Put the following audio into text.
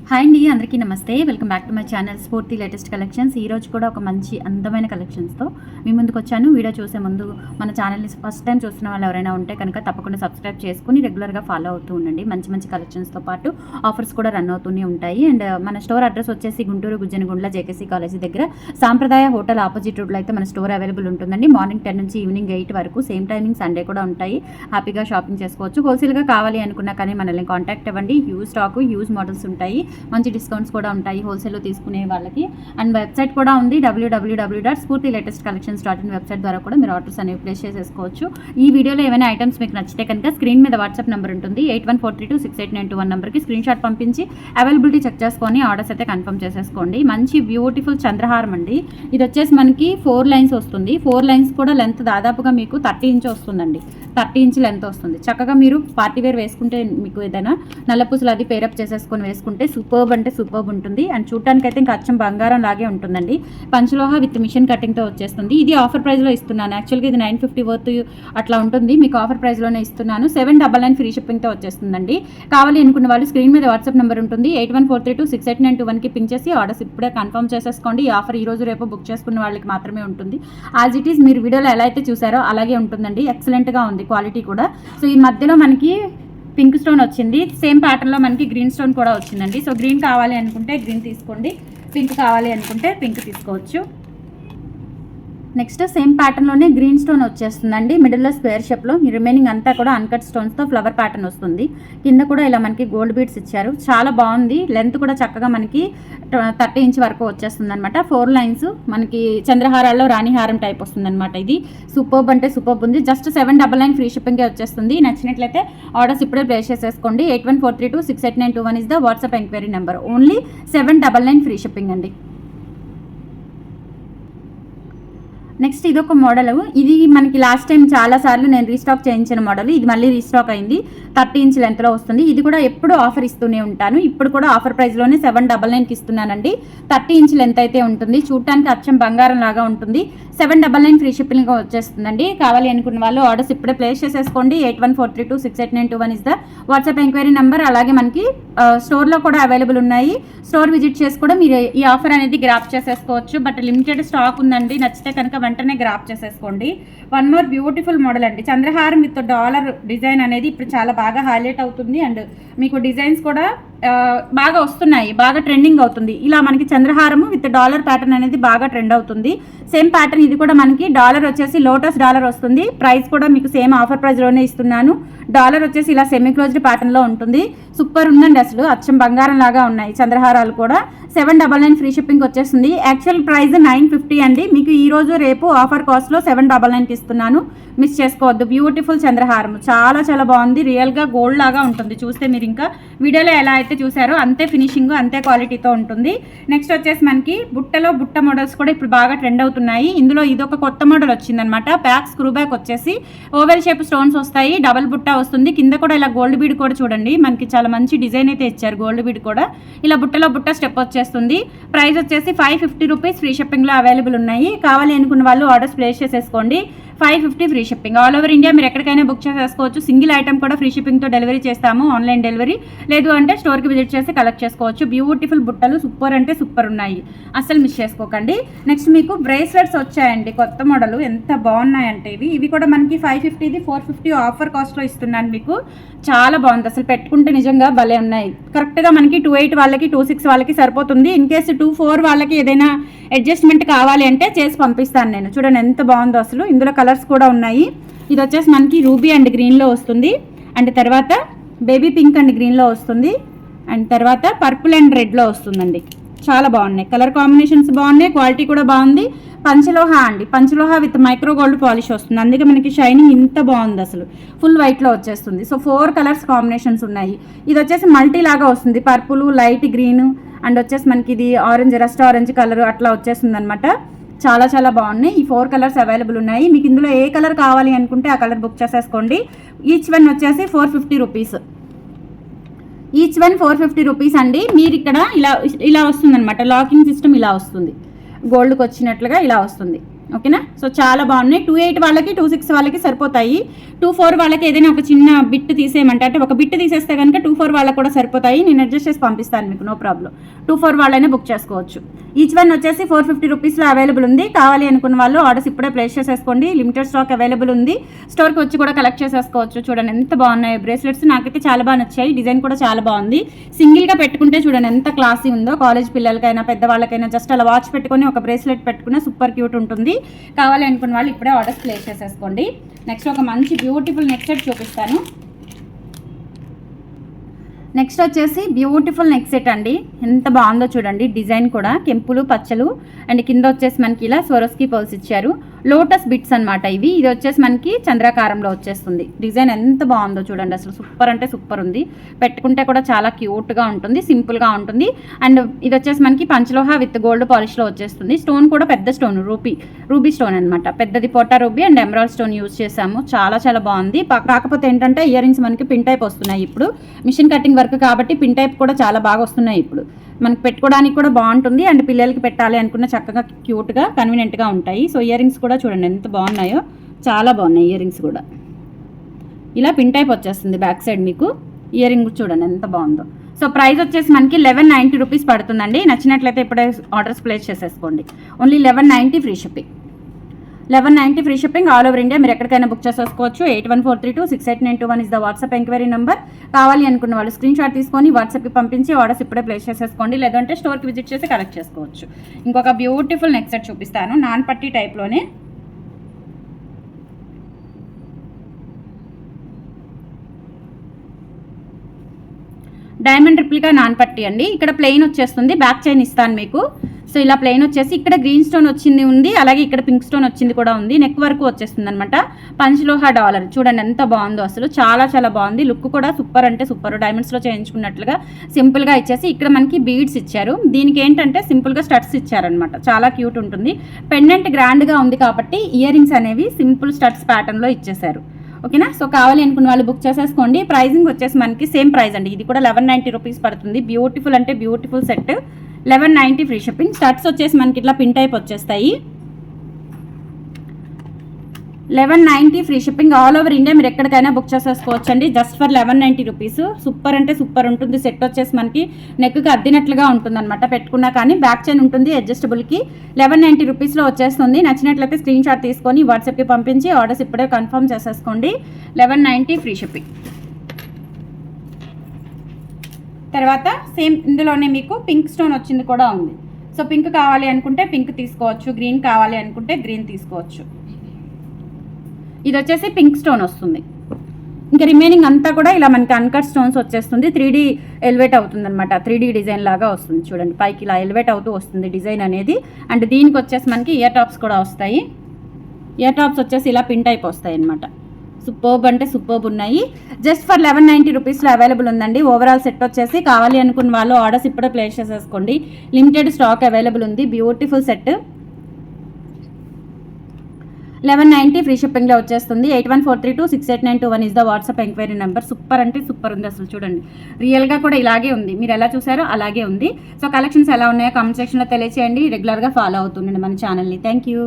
Hi అండి, అందరికీ నమస్తే. Welcome back to my channel స్ఫూర్తి లేటెస్ట్ కలెక్షన్స్. ఈరోజు కూడా ఒక మంచి అందమైన కలెక్షన్స్తో మీ ముందుకు వచ్చాను. వీడియో చూసే ముందు మన ఛానల్ని ఫస్ట్ టైం చూస్తున్న వాళ్ళు ఎవరైనా ఉంటే కనుక తప్పకుండా సబ్స్క్రైబ్ చేసుకుని రెగ్యులర్గా ఫాలో అవుతూ ఉండండి. మంచి మంచి కలెక్షన్స్తో పాటు ఆఫర్స్ కూడా రన్ అవుతూనే ఉంటాయి. అండ్ మన స్టోర్ అడ్రస్ వచ్చేసి గుంటూరు గుజ్జనగుండ్ల జేకేసీ కాలేజీ దగ్గర సాంప్రదాయ హోటల్ ఆపోజిట్ రోడ్లో అయితే మన స్టోర్ అవైలబుల్ ఉంటుందండి. మార్నింగ్ 10 నుంచి ఈవినింగ్ 8 వరకు, సేమ్ టైమింగ్ సండే కూడా ఉంటాయి. హ్యాపీగా షాపింగ్ చేసుకోవచ్చు. హోల్సేల్గా కావాలి అనుకున్నా కానీ మనల్ని కాంటాక్ట్ అవ్వండి. హ్యూజ్ స్టాక్, హ్యూజ్ మోడల్స్ ఉంటాయి. మంచి డిస్కౌంట్స్ కూడా ఉంటాయి హోల్సేల్లో తీసుకునే వాళ్ళకి. అండ్ వెబ్సైట్ కూడా ఉంది, www.spurtilatestcollections.in. వెబ్సైట్ ద్వారా కూడా మీరు ఆర్డర్స్ అనేవి ప్లేస్ చేసేసుకోవచ్చు. ఈ వీడియోలో ఏమైనా ఐటమ్స్ మీకు నచ్చితే కనుక స్క్రీన్ మీద వాట్సాప్ నెంబర్ ఉంటుంది, 8143268921 నెంబర్కి స్క్రీన్ షాట్ పంపించి అవైలబిలిటీ చెక్ చేసుకొని ఆర్డర్స్ అయితే కన్ఫర్మ్ చేసేసుకోండి. మంచి బ్యూటిఫుల్ చంద్రహారం అండి. ఇది వచ్చేసి మనకి 4 లైన్స్ వస్తుంది. 4 లైన్స్ కూడా లెంత్ దాదాపుగా మీకు 30 ఇంచ్ వస్తుందండి. 30 ఇంచ్ లెంత్ వస్తుంది. చక్కగా మీరు పార్టీ వేర్ వేసుకుంటే, మీకు ఏదైనా నల్లపూసలు అది పేరప్ చేసేసుకొని వేసుకుంటే సూపర్బ్ అంటే సూపర్బ్ ఉంటుంది. అండ్ చూడటానికి అయితే ఇంకా అచ్చం బంగారం లాగే ఉంటుందండి. పంచలోహ విత్ మిషన్ కటింగ్తో వచ్చేస్తుంది. ఇది ఆఫర్ ప్రైస్లో ఇస్తున్నాను. యాక్చువల్గా ఇది 950 వర్త్ అట్లా ఉంటుంది, మీకు ఆఫర్ ప్రైస్లోనే ఇస్తున్నాను. 799 ఫ్రీ షిప్పింగ్తో వచ్చేస్తుందండి. కావాలి అనుకున్న వాళ్ళు స్క్రీన్ మీద వాట్సాప్ నెంబర్ ఉంటుంది, 8143268921కి పింక్ చేసి ఆర్డర్స్ ఇప్పుడే కన్ఫర్మ్ చేసేసుకోండి. ఈ ఆఫర్ ఈ రోజు రేపు బుక్ చేసుకున్న వాళ్ళకి మాత్రమే ఉంటుంది. యాజ్ ఇట్ ఈస్ మీరు వీడియోలో ఎలా అయితే చూసారో అలాగే ఉంటుందండి. ఎక్సలెంట్గా ఉంది క్వాలిటీ కూడా. సో ఈ మధ్యలో మనకి పింక్ స్టోన్ వచ్చింది, సేమ్ ప్యాటర్న్లో మనకి గ్రీన్ స్టోన్ కూడా వచ్చిందండి. సో గ్రీన్ కావాలి అనుకుంటే గ్రీన్ తీసుకోండి, పింక్ కావాలి అనుకుంటే పింక్ తీసుకోవచ్చు. నెక్స్ట్ సేమ్ ప్యాటర్న్లోనే గ్రీన్ స్టోన్ వచ్చేస్తుందండి. మిడిల్లో స్క్వేర్ షేప్లో, రిమైనింగ్ అంతా కూడా అన్కట్ స్టోన్స్తో ఫ్లవర్ ప్యాటర్న్ వస్తుంది. కింద కూడా ఇలా మనకి గోల్డ్ బీడ్స్ ఇచ్చారు. చాలా బాగుంది. లెంత్ కూడా చక్కగా మనకి 30 ఇంచ్ వరకు వచ్చేస్తుంది అనమాట. 4 లైన్స్ మనకి చంద్రహారాల్లో రాణిహారం టైప్ వస్తుంది అనమాట. ఇది సూపర్బ్ అంటే సూపర్బ్ ఉంది. జస్ట్ 799 ఫ్రీ షిప్పింగే వచ్చేస్తుంది. నచ్చినట్లయితే ఆర్డర్స్ ఇప్పుడే ప్లేస్ చేసేసుకోండి. 8143268921 is the WhatsApp enquiry number. Only 799 free shipping అండి. నెక్స్ట్ ఇదొక మోడల్. ఇది మనకి లాస్ట్ టైం చాలాసార్లు నేను రీస్టాక్ చేయించిన మోడల్. ఇది మళ్ళీ రీస్టాక్ అయింది. 30 ఇంచ్ లెంత్లో వస్తుంది. ఇది కూడా ఎప్పుడు ఆఫర్ ఇస్తూనే ఉంటాను. ఇప్పుడు కూడా ఆఫర్ ప్రైస్లోనే 799కి ఇస్తున్నానండి. 30 ఇంచ్ లెంత్ అయితే ఉంటుంది. చూడటానికి అచ్చం బంగారం లాగా ఉంటుంది. 799 ఫ్రీ షిప్పింగ్ వచ్చేస్తుందండి. కావాలి అనుకున్న వాళ్ళు ఆర్డర్స్ ఇప్పుడే ప్లేస్ చేసేసుకోండి. 8143268921 is the WhatsApp enquiry number. అలాగే మనకి స్టోర్లో కూడా అవైలబుల్ ఉన్నాయి. స్టోర్ విజిట్ చేసి కూడా మీరు ఈ ఆఫర్ అనేది గ్రాప్ చేసేసుకోవచ్చు. బట్ లిమిటెడ్ స్టాక్ ఉందండి. నచ్చితే కనుక వెంటనే గ్రాప్ చేసేసుకోండి. వన్ మోర్ బ్యూటిఫుల్ మోడల్ అండి. చంద్రహారం విత్ డాలర్ డిజైన్ అనేది ఇప్పుడు చాలా బాగా హైలైట్ అవుతుంది. అండ్ మీకు డిజైన్స్ కూడా బాగా వస్తున్నాయి, బాగా ట్రెండింగ్ అవుతుంది. ఇలా మనకి చంద్రహారము విత్ డాలర్ ప్యాటర్న్ అనేది బాగా ట్రెండ్ అవుతుంది. సేమ్ ప్యాటర్న్ ఇది కూడా మనకి డాలర్ వచ్చేసి లోటస్ డాలర్ వస్తుంది. ప్రైస్ కూడా మీకు సేమ్ ఆఫర్ ప్రైస్లోనే ఇస్తున్నాను. డాలర్ వచ్చేసి ఇలా సెమీ క్లోజ్డ్ ప్యాటర్న్లో ఉంటుంది. సూపర్ ఉందండి. అసలు అచ్చం బంగారం లాగా ఉన్నాయి చంద్రహారాలు కూడా. 799 ఫ్రీ షిప్పింగ్ వచ్చేస్తుంది. యాక్చువల్ ప్రైస్ 950 అండి. మీకు ఈ రోజు రేపు ఆఫర్ కాస్ట్లో 799కి ఇస్తున్నాను. మిస్ చేసుకోవద్దు. బ్యూటిఫుల్ చంద్రహారం చాలా చాలా బాగుంది. రియల్గా గోల్డ్ లాగా ఉంటుంది. చూస్తే మీరు ఇంకా వీడియోలో ఎలా అయితే చూసారో అంతే ఫినిషింగ్, అంతే క్వాలిటీతో ఉంటుంది. నెక్స్ట్ వచ్చేసి మనకి బుట్టలో బుట్ట మోడల్స్ కూడా ఇప్పుడు బాగా ట్రెండ్ అవుతున్నాయి. ఇందులో ఇదొక కొత్త మోడల్ వచ్చిందనమాట. బ్యాక్ స్క్రూ బ్యాక్ వచ్చేసి ఓవెల్ షేప్ స్టోన్స్ వస్తాయి. డబల్ బుట్ట వస్తుంది. కింద కూడా ఇలా గోల్డ్ బీడ్ కూడా చూడండి, మనకి చాలా మంచి డిజైన్ అయితే ఇచ్చారు. గోల్డ్ బీడ్ కూడా ఇలా బుట్టలో బుట్ట స్టెప్ వచ్చేస్తుంది. ప్రైస్ వచ్చేసి 550 రూపీస్ ఫ్రీ షిప్పింగ్లో అవైలబుల్ ఉన్నాయి. కావాలి అనుకున్న వాళ్ళు ఆర్డర్స్ ప్లేస్ చేసేసుకోండి. 550 free shipping. All over India మీరు ఎక్కడికైనా బుక్ చేసేసుకోవచ్చు. సింగిల్ ఐటమ్ కూడా ఫ్రీ షిప్పింగ్తో డెలివరీ చేస్తాము, ఆన్లైన్ డెలివరీ. లేదు అంటే స్టోర్కి విజిట్ చేసి కలెక్ట్ చేసుకోవచ్చు. బ్యూటిఫుల్ బుట్టలు సూపర్ అంటే సూపర్ ఉన్నాయి, అస్సలు మిస్ చేసుకోకండి. నెక్స్ట్ మీకు బ్రేస్లెట్స్ వచ్చాయండి, కొత్త మోడల్. ఎంత బాగున్నాయంటే ఇవి కూడా మనకి 550ది 450 ఆఫర్ కాస్ట్లో ఇస్తున్నాను మీకు. చాలా బాగుంది అసలు. పెట్టుకుంటే నిజంగా భలే ఉన్నాయి. కరెక్ట్గా మనకి 28 వాళ్ళకి 26 వాళ్ళకి సరిపోతుంది. ఇన్ కేసు 24 వాళ్ళకి ఏదైనా అడ్జస్ట్మెంట్ కావాలి అంటే చేసి పంపిస్తాను నేను. చూడండి ఎంత బాగుందో అసలు. ఇందులో కలర్స్ కూడా ఉన్నాయి. ఇది వచ్చేసి మనకి రూబీ అండ్ గ్రీన్లో వస్తుంది. అండ్ తర్వాత బేబీ పింక్ అండ్ గ్రీన్లో వస్తుంది. అండ్ తర్వాత పర్పుల్ అండ్ రెడ్లో వస్తుందండి. చాలా బాగున్నాయి. కలర్ కాంబినేషన్స్ బాగున్నాయి, క్వాలిటీ కూడా బాగుంది. పంచలోహ అండి. పంచలోహ విత్ మైక్రో గోల్డ్ పాలిష్ వస్తుంది. అందుకే మనకి షైనింగ్ ఇంత బాగుంది అసలు. ఫుల్ వైట్లో వచ్చేస్తుంది. సో 4 కలర్స్ కాంబినేషన్స్ ఉన్నాయి. ఇది వచ్చేసి మల్టీ లాగా వస్తుంది. పర్పుల్, లైట్ గ్రీన్ అండ్ వచ్చేసి మనకి ఇది ఆరెంజ్, రస్ట్ ఆరెంజ్ కలర్ అట్లా వచ్చేస్తుంది అనమాట. చాలా చాలా బాగున్నాయి. ఈ 4 కలర్స్ అవైలబుల్ ఉన్నాయి. మీకు ఇందులో ఏ కలర్ కావాలి అనుకుంటే ఆ కలర్ బుక్ చేసేసుకోండి. ఈచ్ వన్ వచ్చేసి 450 రూపీస్. ఈచ్ వన్ 450 రూపీస్ అండి. మీరు ఇక్కడ ఇలా వస్తుంది అనమాట. లాకింగ్ సిస్టమ్ ఇలా వస్తుంది, గోల్డ్కి వచ్చినట్లుగా ఇలా వస్తుంది. ఓకేనా. సో చాలా బాగున్నాయి. 28 వాళ్ళకి 26 వాళ్ళకి సరిపోతాయి. 24 వాళ్ళకి ఏదైనా ఒక చిన్న బిట్ తీసేయమంటే, అంటే ఒక బిట్ తీసేస్తే కనుక 24 వాళ్ళకి కూడా సరిపోతాయి. నేను అడ్జస్ట్ చేసి పంపిస్తాను మీకు, నో ప్రాబ్లం. 24 వాళ్ళైనా బుక్ చేసుకోవచ్చు. ఈచ్ వన్ వచ్చేసి 450 రూపీస్లో అవైలబుల్ ఉంది. కావాలి అనుకున్న వాళ్ళు ఆర్డర్స్ ఇప్పుడే ప్లేస్ చేసేసుకోండి. లిమిటెడ్ స్టాక్ అవైలబుల్ ఉంది. స్టోర్కి వచ్చి కూడా కలెక్ట్ చేసేసుకోవచ్చు. చూడండి ఎంత బాగున్నాయి బ్రేస్లెట్స్, నాకైతే చాలా బాగా నచ్చాయి. డిజైన్ కూడా చాలా బాగుంది. సింగిల్గా పెట్టుకుంటే చూడండి ఎంత క్లాసీ ఉందో. కాలేజ్ పిల్లలకైనా పెద్దవాళ్ళకైనా జస్ట్ అలా వాచ్ పెట్టుకొని ఒక బ్రేస్లెట్ పెట్టుకున్న సూపర్ క్యూట్ ఉంటుంది. కావాలి అనుకున్న వాళ్ళు ఇప్పుడే ఆర్డర్స్ ప్లేస్ చేసేసుకోండి. నెక్స్ట్ ఒక మంచి బ్యూటిఫుల్ నెక్ సెట్ చూపిస్తాను. నెక్స్ట్ వచ్చేసి బ్యూటిఫుల్ నెక్ సెట్ అండి. ఎంత బాగుందో చూడండి. డిజైన్ కూడా కెంపులు పచ్చలు అండ్ కింద వచ్చేసి మనకి ఇలా స్వరోస్కి పర్ల్స్ ఇచ్చారు. లోటస్ బిట్స్ అనమాట ఇవి. ఇది వచ్చేసి మనకి చంద్రాకారంలో వచ్చేస్తుంది. డిజైన్ ఎంత బాగుందో చూడండి. అసలు సూపర్ అంటే సూపర్ ఉంది. పెట్టుకుంటే కూడా చాలా క్యూట్గా ఉంటుంది, సింపుల్గా ఉంటుంది. అండ్ ఇది వచ్చేసి మనకి పంచలోహ విత్ గోల్డ్ పాలిష్లో వచ్చేస్తుంది. స్టోన్ కూడా పెద్ద స్టోన్, రూబీ స్టోన్ అనమాట. పెద్దది పోటా ruby and emerald stone use చేసాము. చాలా చాలా బాగుంది. కాకపోతే ఏంటంటే ఇయర్ రింగ్స్ మనకి పిన్ టైప్ వస్తున్నాయి. ఇప్పుడు మిషన్ కటింగ్ వర్క్ కాబట్టి పిన్ టైప్ కూడా చాలా బాగా వస్తున్నాయి. ఇప్పుడు మనకి పెట్టుకోవడానికి కూడా బాగుంటుంది. అండ్ పిల్లలకి పెట్టాలి అనుకున్న చక్కగా క్యూట్గా కన్వీనియంట్గా ఉంటాయి. సో ఇయర్ రింగ్స్ కూడా చూడండి ఎంత బాగున్నాయో, చాలా బాగున్నాయి ఇయర్ రింగ్స్ కూడా. ఇలా పిన్ టైప్ వచ్చేస్తుంది బ్యాక్ సైడ్ మీకు. ఇయర్ రింగ్ చూడండి ఎంత బాగుందో. సో ప్రైస్ వచ్చేసి మనకి 1190 రూపీస్ పడుతుందండి. నచ్చినట్లయితే ఇప్పుడే ఆర్డర్స్ ప్లేస్ చేసేసుకోండి. Only 1190 free shipping. 1190 free shipping all over India. మీరు ఎక్కడికైనా బుక్ చేసేసుకోవచ్చు. 8143268921 is the WhatsApp enquiry number. కావాలి అనుకున్న వాళ్ళు స్క్రీన్ షాట్ తీసుకొని వాట్సాప్కి పంపించి ఆర్డర్స్ ఇప్పుడే ప్లేస్ చేసేసుకోండి. లేదంటే స్టోర్కి విజిట్ చేసి కలెక్ట్ చేసుకోవచ్చు. ఇంకొక బ్యూటిఫుల్ నెక్ సెట్ చూపిస్తాను. నాన్ పట్టీ టైప్లోనే డైమండ్ రిప్లికా నాన్ పట్టీ అండి. ఇక్కడ ప్లెయిన్ వచ్చేస్తుంది. బ్యాక్ చైన్ ఇస్తాను మీకు. సో ఇలా ప్లెయిన్ వచ్చేసి ఇక్కడ గ్రీన్ స్టోన్ వచ్చింది ఉంది, అలాగే ఇక్కడ పింక్ స్టోన్ వచ్చింది కూడా ఉంది. నెక్ వరకు వచ్చేస్తుంది అనమాట. పంచలోహ డాలర్ చూడండి ఎంత బాగుందో. అసలు చాలా చాలా బాగుంది. లుక్ కూడా సూపర్ అంటే సూపర్. డైమండ్స్లో చేయించుకున్నట్లుగా సింపుల్గా ఇచ్చేసి ఇక్కడ మనకి బీడ్స్ ఇచ్చారు. దీనికి ఏంటంటే సింపుల్గా స్టడ్స్ ఇచ్చారనమాట. చాలా క్యూట్ ఉంటుంది. పెండెంట్ గ్రాండ్గా ఉంది కాబట్టి ఇయర్ రింగ్స్ అనేవి సింపుల్ స్టడ్స్ ప్యాటర్న్లో ఇచ్చేసారు. ఓకేనా. సో కావాలి అనుకున్న వాళ్ళు బుక్ చేసేసుకోండి. ప్రైజింగ్ వచ్చేసి మనకి సేమ్ ప్రైస్ అండి. ఇది కూడా 1190 రూపీస్ పడుతుంది. బ్యూటిఫుల్ అంటే beautiful set. 1190 free shipping. Studs వచ్చేసి మనకి ఇట్లా పిన్ టైప్ వచ్చేస్తాయి. 1190 free shipping all over India. మీరు ఎక్కడికైనా బుక్ చేసేసుకోవచ్చు అండి. Just for 1190 rupees. సూపర్ అంటే సూపర్ ఉంటుంది. సెట్ వచ్చేసి మనకి నెక్కి అద్దినట్లుగా ఉంటుంది అనమాట. పెట్టుకున్నా కానీ బ్యాక్ చైన్ ఉంటుంది అడ్జస్టబుల్కి. 1190 రూపీస్లో వచ్చేస్తుంది. నచ్చినట్లయితే స్క్రీన్ షాట్ తీసుకొని వాట్సాప్కి పంపించి ఆర్డర్స్ ఇప్పుడే కన్ఫర్మ్ చేసేసుకోండి. 1190 ఫ్రీ షిప్పింగ్. తర్వాత సేమ్ ఇందులోనే మీకు పింక్ స్టోన్ వచ్చింది కూడా ఉంది. సో పింక్ కావాలి అనుకుంటే పింక్ తీసుకోవచ్చు, గ్రీన్ కావాలి అనుకుంటే గ్రీన్ తీసుకోవచ్చు. ఇది వచ్చేసి పింక్ స్టోన్ వస్తుంది. ఇంకా రిమైనింగ్ అంతా కూడా ఇలా మనకి అన్కట్ స్టోన్స్ వచ్చేస్తుంది. 3D ఎలివేట్ అవుతుంది అనమాట. 3D డిజైన్ లాగా వస్తుంది చూడండి. పైకి ఇలా ఎలివేట్ అవుతూ వస్తుంది డిజైన్ అనేది. అండ్ దీనికి వచ్చేసి మనకి ఇయర్ టాప్స్ కూడా వస్తాయి. ఇయర్ టాప్స్ వచ్చేసి ఇలా పిన్ టైప్ వస్తాయి అనమాట. సూపర్బ్ అంటే సూపర్బ్ ఉన్నాయి. జస్ట్ ఫర్ 1190 రూపీస్లో అవైలబుల్ ఉందండి. ఓవరాల్ సెట్ వచ్చేసి కావాలి అనుకున్న వాళ్ళు ఆర్డర్స్ ఇప్పుడే ప్లేస్ చేసేసుకోండి. లిమిటెడ్ స్టాక్ అవైలబుల్ ఉంది. బ్యూటిఫుల్ సెట్ 1190 ఫ్రీ షిప్పింగ్లో వచ్చేస్తుంది. 8143268921 is the WhatsApp enquiry number. Super అంటే సూపర్ ఉంది అసలు చూడండి. రియల్గా కూడా ఇలాగే ఉంది. మీరు ఎలా చూసారో అలాగే ఉంది. సో కలెక్షన్స్ ఎలా ఉన్నాయో కామెంట్ సెక్షన్లో తెలియచేయండి. రెగ్యులర్గా ఫాలో అవుతుండండి మన ఛానల్ని. Thank you.